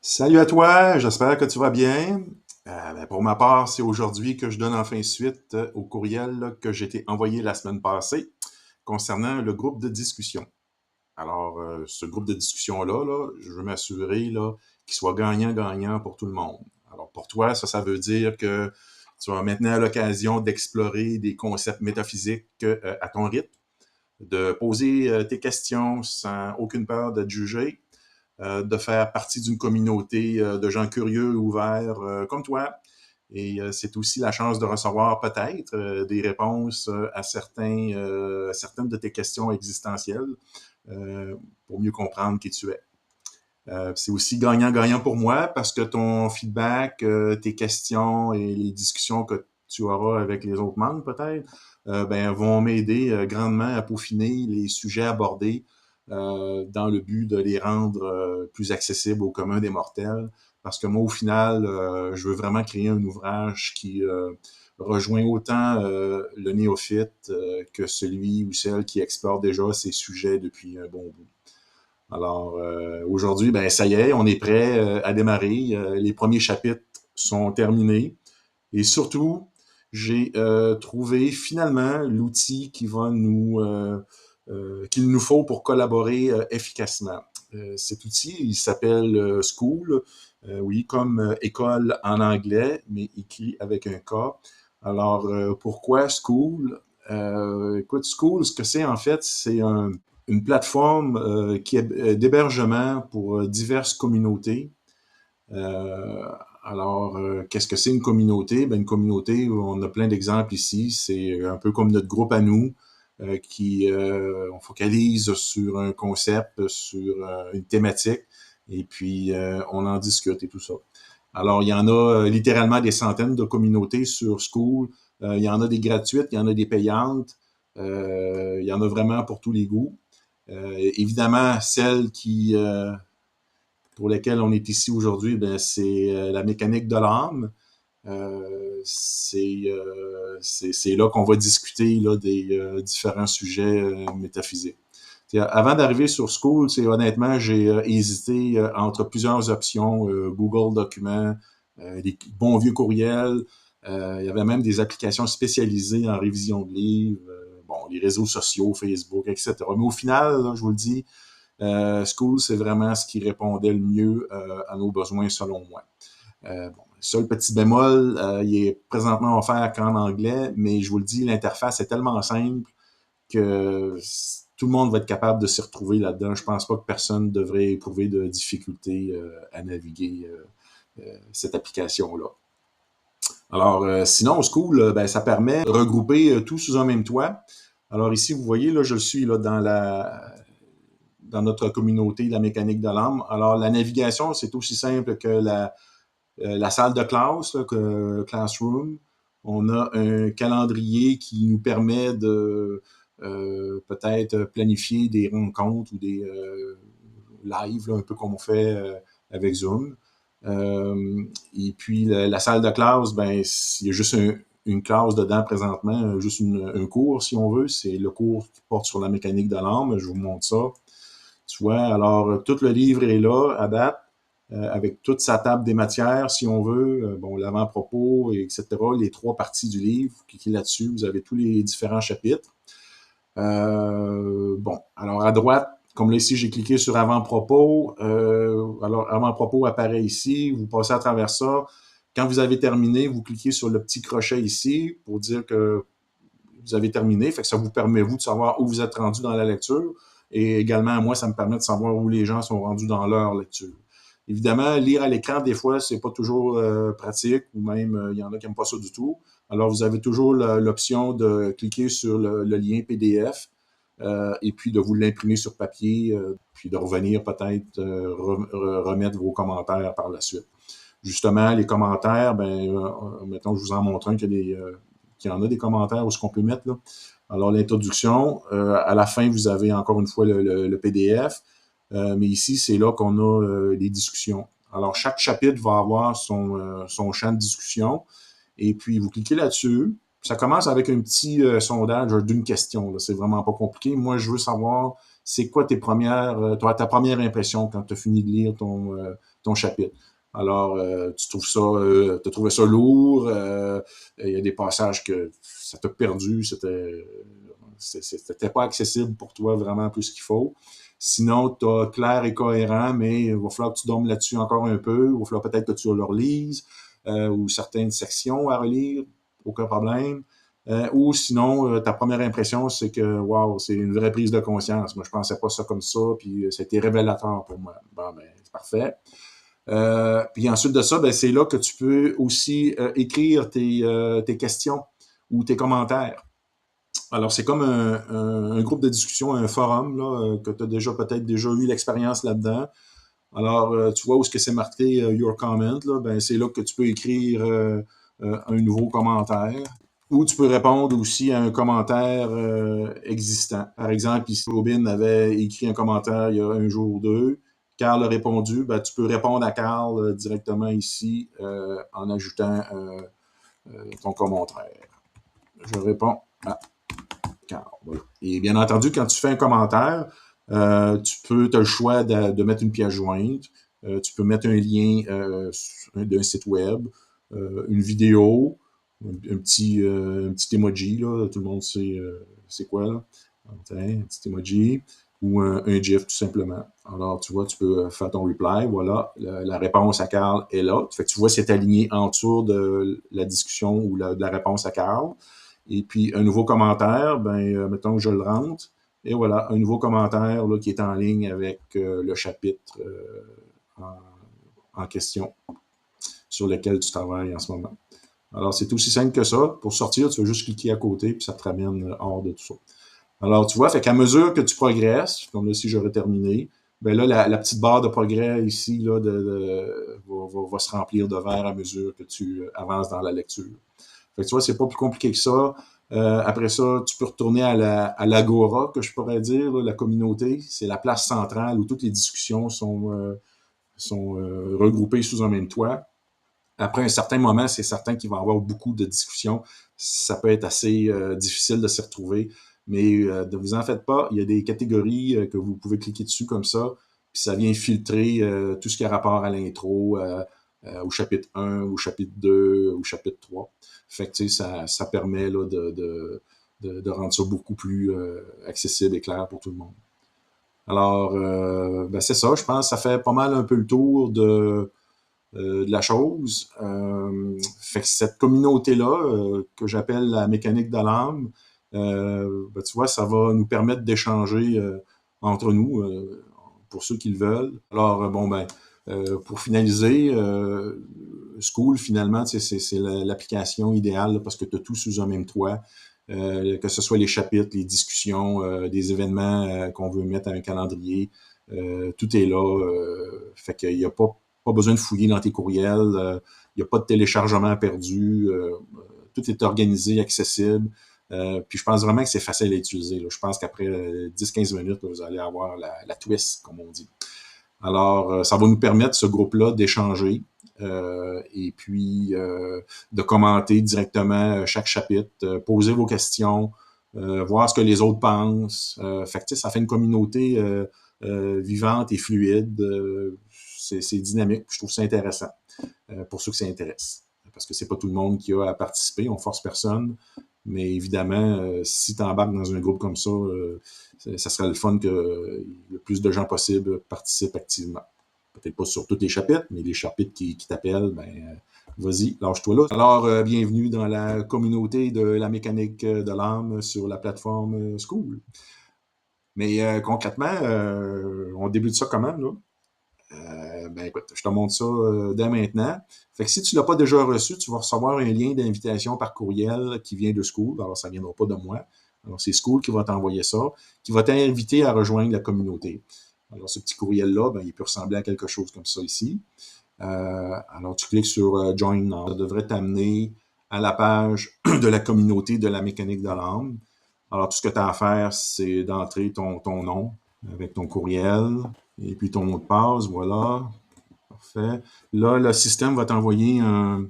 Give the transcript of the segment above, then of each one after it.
Salut à toi, j'espère que tu vas bien. Pour ma part, c'est aujourd'hui que je donne enfin suite au courriel que j'ai été envoyé la semaine passée concernant le groupe de discussion. Alors, ce groupe de discussion-là, je veux m'assurer qu'il soit gagnant-gagnant pour tout le monde. Alors, pour toi, ça veut dire que tu as maintenant l'occasion d'explorer des concepts métaphysiques à ton rythme, de poser tes questions sans aucune peur d'être jugé, de faire partie d'une communauté de gens curieux, ouverts comme toi. Et c'est aussi la chance de recevoir peut-être des réponses certaines de tes questions existentielles pour mieux comprendre qui tu es. C'est aussi gagnant-gagnant pour moi parce que ton feedback, tes questions et les discussions que tu auras avec les autres membres peut-être, vont m'aider grandement à peaufiner les sujets abordés dans le but de les rendre plus accessibles au commun des mortels. Parce que moi, au final, je veux vraiment créer un ouvrage qui rejoint autant le néophyte que celui ou celle qui explore déjà ces sujets depuis un bon bout. Alors, aujourd'hui, ça y est, on est prêt à démarrer. Les premiers chapitres sont terminés. Et surtout, j'ai trouvé finalement l'outil qu'il nous faut pour collaborer efficacement. Cet outil, il s'appelle School, oui, comme école en anglais, mais écrit avec un K. Alors, pourquoi School? Écoute, School, ce que c'est en fait, une plateforme qui est d'hébergement pour diverses communautés. Euh, Qu'est-ce que c'est une communauté? Une communauté, on a plein d'exemples ici. C'est un peu comme notre groupe à nous, on focalise sur un concept, sur une thématique, et puis on en discute et tout ça. Alors, il y en a littéralement des centaines de communautés sur School. Il y en a des gratuites, il y en a des payantes. Il y en a vraiment pour tous les goûts. Évidemment, celle pour lesquelles on est ici aujourd'hui, c'est la mécanique de l'âme. C'est là qu'on va discuter des différents sujets métaphysiques. Avant d'arriver sur School, honnêtement, j'ai hésité entre plusieurs options, Google Documents, des bons vieux courriels. Il y avait même des applications spécialisées en révision de livres, les réseaux sociaux, Facebook, etc. Mais au final, là, je vous le dis, School, c'est vraiment ce qui répondait le mieux à nos besoins selon moi. Seul petit bémol, il est présentement offert qu'en anglais, mais je vous le dis, l'interface est tellement simple que tout le monde va être capable de s'y retrouver là-dedans. Je pense pas que personne devrait éprouver de difficultés à naviguer cette application-là. Alors, sinon, School, ça permet de regrouper tout sous un même toit. Alors ici, vous voyez, là, je suis là, dans notre communauté, la mécanique de l'âme. Alors, la navigation, c'est aussi simple que la salle de classe, là, que Classroom. On a un calendrier qui nous permet de peut-être planifier des rencontres ou des lives, là, un peu comme on fait avec Zoom. Et puis, la salle de classe, il y a juste une classe dedans présentement, juste un cours, si on veut. C'est le cours qui porte sur la mécanique de l'âme. Je vous montre ça. Tu vois, alors, tout le livre est là, à date, avec toute sa table des matières, si on veut, l'avant-propos, etc., les trois parties du livre. Vous cliquez là-dessus, vous avez tous les différents chapitres. Alors à droite, comme là ici, j'ai cliqué sur avant-propos. Alors, avant-propos apparaît ici. Vous passez à travers ça. Quand vous avez terminé, vous cliquez sur le petit crochet ici pour dire que vous avez terminé. Fait que ça vous permet, vous, de savoir où vous êtes rendu dans la lecture. Et également, moi, ça me permet de savoir où les gens sont rendus dans leur lecture. Évidemment, lire à l'écran, des fois, c'est pas toujours pratique, ou même, il y en a qui n'aiment pas ça du tout. Alors, vous avez toujours l'option de cliquer sur le lien PDF et puis de vous l'imprimer sur papier, puis de revenir peut-être remettre vos commentaires par la suite. Justement, les commentaires, mettons, je vous en montre un qu'il y en a des commentaires où ce qu'on peut mettre là. Alors, l'introduction, à la fin, vous avez encore une fois le PDF, mais ici, c'est là qu'on a les discussions. Alors, chaque chapitre va avoir son champ de discussion, et puis vous cliquez là-dessus. Ça commence avec un petit sondage d'une question. Là. C'est vraiment pas compliqué. Moi, je veux savoir, c'est quoi ta première impression quand tu as fini de lire ton chapitre. Alors, tu as trouvé ça lourd, il y a des passages que ça t'a perdu, c'était pas accessible pour toi vraiment plus qu'il faut. Sinon, tu as clair et cohérent, mais il va falloir que tu dormes là-dessus encore un peu, il va falloir peut-être que tu le relises, ou certaines sections à relire, aucun problème. Ou sinon, ta première impression, c'est que, wow, c'est une vraie prise de conscience. Moi, je pensais pas ça comme ça, puis ça a été révélateur pour moi. Bon, ben, c'est parfait. Puis ensuite de ça, ben, c'est là que tu peux aussi écrire tes questions ou tes commentaires. Alors, c'est comme un groupe de discussion, un forum, là, que tu as peut-être déjà eu l'expérience là-dedans. Alors, tu vois où est-ce que c'est marqué Your comment, là, ben, c'est là que tu peux écrire un nouveau commentaire. Ou tu peux répondre aussi à un commentaire existant. Par exemple, ici, Robin avait écrit un commentaire il y a un jour ou deux. Carl a répondu. Ben, tu peux répondre à Carl directement ici en ajoutant ton commentaire. Je réponds à Carl. Voilà. Et bien entendu, quand tu fais un commentaire, tu as le choix de mettre une pièce jointe. Tu peux mettre un lien d'un site web, une vidéo, un petit emoji, là, tout le monde sait c'est quoi, là. Un petit emoji ou un GIF, tout simplement. Alors, tu vois, tu peux faire ton reply, voilà, la réponse à Carl est là. Fait que tu vois, c'est aligné en dessous de la discussion ou de la réponse à Carl. Et puis, un nouveau commentaire, ben, mettons que je le rentre, et voilà, un nouveau commentaire là, qui est en ligne avec le chapitre en question sur lequel tu travailles en ce moment. Alors, c'est aussi simple que ça. Pour sortir, tu vas juste cliquer à côté, puis ça te ramène hors de tout ça. Alors, tu vois, fait qu'à mesure que tu progresses, comme là, si j'aurais terminé, ben là, la petite barre de progrès ici là, va se remplir de vert à mesure que tu avances dans la lecture. Fait que tu vois, c'est pas plus compliqué que ça. Après ça, tu peux retourner à l'agora, que je pourrais dire, là, la communauté. C'est la place centrale où toutes les discussions sont regroupées sous un même toit. Après un certain moment, c'est certain qu'il va y avoir beaucoup de discussions. Ça peut être assez difficile de s'y retrouver, mais ne vous en faites pas. Il y a des catégories que vous pouvez cliquer dessus comme ça, puis ça vient filtrer tout ce qui a rapport à l'intro, au chapitre 1, au chapitre 2, au chapitre 3. Fait que, tu sais, ça permet là, de rendre ça beaucoup plus accessible et clair pour tout le monde. Alors, ben c'est ça, je pense que ça fait pas mal un peu le tour de la chose. Fait que cette communauté-là, que j'appelle la mécanique de l'âme, ben, tu vois, ça va nous permettre d'échanger entre nous, pour ceux qui le veulent. Alors, bon, ben, pour finaliser, School, finalement, c'est l'application idéale là, parce que tu as tout sous un même toit. Que ce soit les chapitres, les discussions, des événements qu'on veut mettre à un calendrier, tout est là. Fait qu'il n'y a pas besoin de fouiller dans tes courriels, il n'y a pas de téléchargement perdu, tout est organisé, accessible. Puis je pense vraiment que c'est facile à utiliser. Là. Je pense qu'après 10-15 minutes, là, vous allez avoir la twist, comme on dit. Alors, ça va nous permettre, ce groupe-là, d'échanger et puis de commenter directement chaque chapitre, poser vos questions, voir ce que les autres pensent. Fait que, ça fait une communauté vivante et fluide. C'est dynamique. Je trouve ça intéressant pour ceux que ça intéresse. Parce que c'est pas tout le monde qui a à participer, on force personne. Mais évidemment, si tu embarques dans un groupe comme ça, ça serait le fun que le plus de gens possible participent activement. Peut-être pas sur tous les chapitres, mais les chapitres qui t'appellent, ben, vas-y, lâche-toi là. Alors, bienvenue dans la communauté de la mécanique de l'âme sur la plateforme School. Mais concrètement, on débute ça comment, là? Ben écoute, je te montre ça dès maintenant. Fait que si tu ne l'as pas déjà reçu, tu vas recevoir un lien d'invitation par courriel qui vient de School. Alors, ça ne viendra pas de moi. Alors, c'est School qui va t'envoyer ça, qui va t'inviter à rejoindre la communauté. Alors, ce petit courriel-là, ben, il peut ressembler à quelque chose comme ça ici. Alors, tu cliques sur Join Now. Ça devrait t'amener à la page de la communauté de la mécanique de l'âme. Alors, tout ce que tu as à faire, c'est d'entrer ton nom avec ton courriel et puis ton mot de passe. Voilà. Parfait. Là, le système va t'envoyer un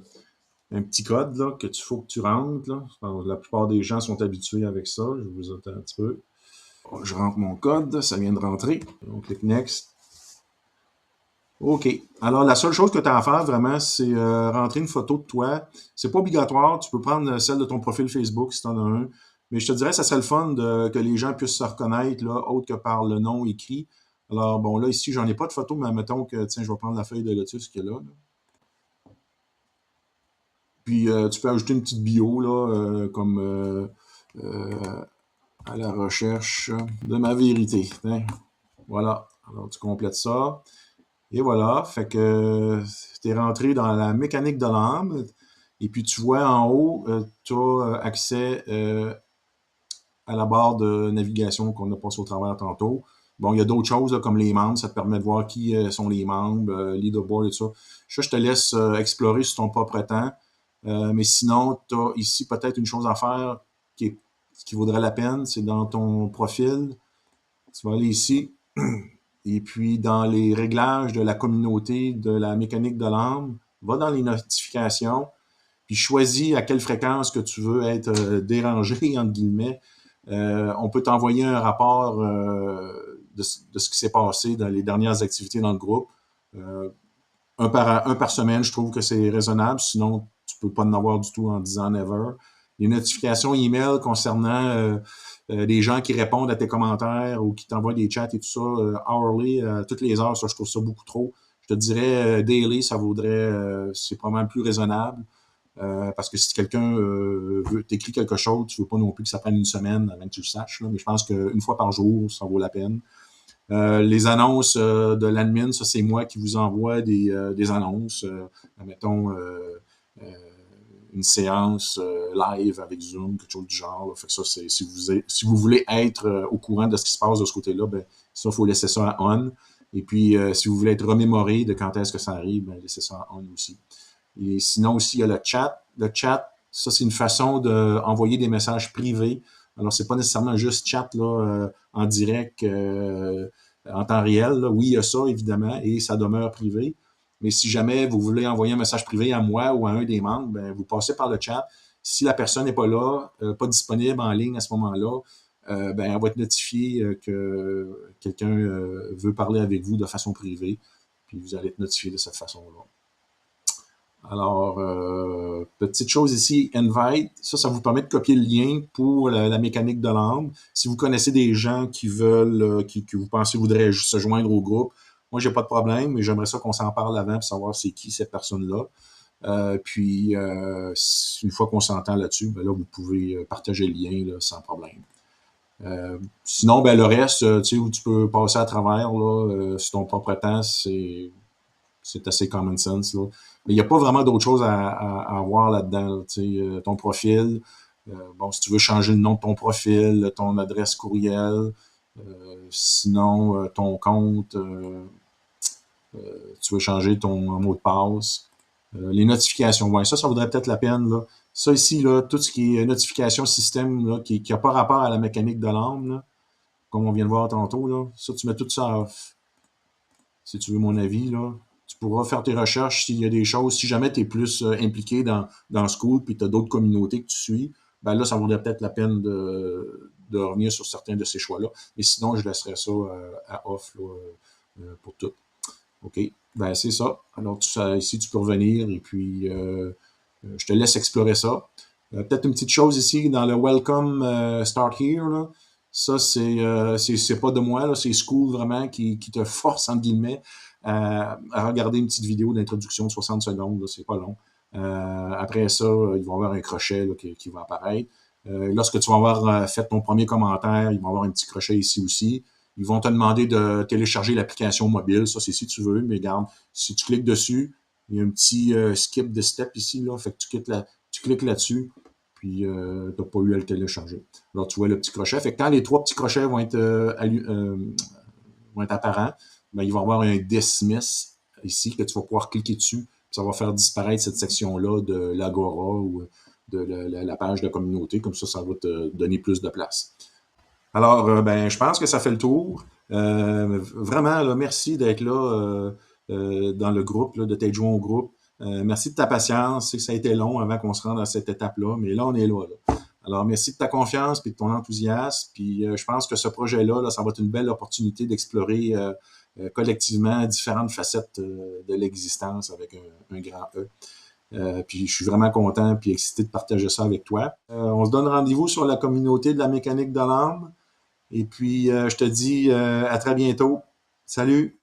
petit code là, que faut que tu rentres. Là. Alors, la plupart des gens sont habitués avec ça. Je vous attends un petit peu. Je rentre mon code. Ça vient de rentrer. On clique Next. OK. Alors, la seule chose que tu as à faire vraiment, c'est rentrer une photo de toi. C'est pas obligatoire. Tu peux prendre celle de ton profil Facebook si tu en as un. Mais je te dirais, ça serait le fun que les gens puissent se reconnaître, là, autre que par le nom écrit. Alors, bon, là, ici, j'en ai pas de photo, mais mettons que, tiens, je vais prendre la feuille de lotus qui est là. Là. Puis, tu peux ajouter une petite bio, là, comme euh, à la recherche de ma vérité. Tiens, voilà. Alors, tu complètes ça. Et voilà, fait que tu es rentré dans la mécanique de l'âme. Et puis tu vois en haut, tu as accès à la barre de navigation qu'on a passé au travers tantôt. Bon, il y a d'autres choses là, comme les membres, ça te permet de voir qui sont les membres, leaderboard et tout ça. Je te laisse explorer sur ton propre temps. Mais sinon, tu as ici peut-être une chose à faire qui, qui vaudrait la peine, c'est dans ton profil. Tu vas aller ici, et puis, dans les réglages de la communauté de la mécanique de l'âme, va dans les notifications, puis choisis à quelle fréquence que tu veux être dérangé, entre guillemets. On peut t'envoyer un rapport de ce qui s'est passé dans les dernières activités dans le groupe. Euh, un par semaine, je trouve que c'est raisonnable. Sinon, tu peux pas en avoir du tout en disant never. Les notifications email concernant des gens qui répondent à tes commentaires ou qui t'envoient des chats et tout ça, hourly, toutes les heures, ça, je trouve ça beaucoup trop. Je te dirais daily, ça vaudrait, c'est probablement plus raisonnable. Parce que si quelqu'un veut t'écrit quelque chose, tu veux pas non plus que ça prenne une semaine avant que tu le saches. Là, mais je pense qu'une fois par jour, ça vaut la peine. Les annonces de l'admin, ça c'est moi qui vous envoie des annonces. Mettons euh, une séance live avec Zoom, quelque chose du genre. Là. Fait que ça, c'est si vous voulez être au courant de ce qui se passe de ce côté-là, ben ça, il faut laisser ça à on. Et puis, si vous voulez être remémoré de quand est-ce que ça arrive, ben laissez ça à on aussi. Et sinon aussi, il y a le chat. Le chat, ça, c'est une façon d'envoyer des messages privés. Alors, c'est pas nécessairement juste chat là, en direct en temps réel. Là. Oui, il y a ça, évidemment, et ça demeure privé. Mais si jamais vous voulez envoyer un message privé à moi ou à un des membres, ben, vous passez par le chat. Si la personne n'est pas là, pas disponible en ligne à ce moment-là, ben, elle va être notifiée que quelqu'un veut parler avec vous de façon privée. Puis vous allez être notifié de cette façon-là. Alors, petite chose ici, Invite, ça vous permet de copier le lien pour la mécanique de l'âme. Si vous connaissez des gens qui veulent, que vous pensez voudraient se joindre au groupe, moi, j'ai pas de problème, mais j'aimerais ça qu'on s'en parle avant pour savoir c'est qui cette personne-là. Puis, une fois qu'on s'entend là-dessus, ben là, vous pouvez partager le lien là, sans problème. Sinon, ben, le reste, tu sais, où tu peux passer à travers, là, sur ton propre temps, c'est assez common sense. Là. Mais il n'y a pas vraiment d'autre chose à voir là-dedans. Là, ton profil, bon, si tu veux changer le nom de ton profil, ton adresse courriel, sinon ton compte, tu veux changer ton mot de passe. Les notifications, ouais, ça vaudrait peut-être la peine. Là. Ça ici, là, tout ce qui est notification système là, qui n'a pas rapport à la mécanique de l'âme, là, comme on vient de voir tantôt, là, ça, tu mets tout ça off, si tu veux mon avis, là. Tu pourras faire tes recherches s'il y a des choses. Si jamais tu es plus impliqué dans School puis tu as d'autres communautés que tu suis, ben là, ça vaudrait peut-être la peine de revenir sur certains de ces choix-là. Mais sinon, je laisserais ça à off là, pour tout. OK. Ben, c'est ça. Alors, ici, tu peux revenir et puis je te laisse explorer ça. Peut-être une petite chose ici dans le Welcome Start Here. Là. Ça, c'est pas de moi, là, c'est School vraiment qui te force, entre guillemets, à regarder une petite vidéo d'introduction de 60 secondes. Là, c'est pas long. Après ça, ils vont avoir un crochet là, qui va apparaître. Lorsque tu vas avoir fait ton premier commentaire, ils vont avoir un petit crochet ici aussi. Ils vont te demander de télécharger l'application mobile. Ça, c'est si tu veux, mais regarde, si tu cliques dessus, il y a un petit skip de step ici, là. Fait que tu cliques là-dessus, puis tu n'as pas eu à le télécharger. Alors, tu vois le petit crochet. Fait que quand les trois petits crochets vont être apparents, ben, il va y avoir un dismiss ici que tu vas pouvoir cliquer dessus. Puis ça va faire disparaître cette section-là de l'Agora ou de la page de communauté. Comme ça va te donner plus de place. Alors, ben, je pense que ça fait le tour. Vraiment, là, merci d'être là dans le groupe, là, de t'être joint au groupe. Merci de ta patience. C'est que ça a été long avant qu'on se rende à cette étape-là, mais là, on est là. Là. Alors, merci de ta confiance et de ton enthousiasme. Puis, je pense que ce projet-là, là, ça va être une belle opportunité d'explorer collectivement différentes facettes de l'existence avec un grand E. Puis je suis vraiment content puis excité de partager ça avec toi. On se donne rendez-vous sur la communauté de la mécanique de l'âme. Et puis, je te dis à très bientôt. Salut!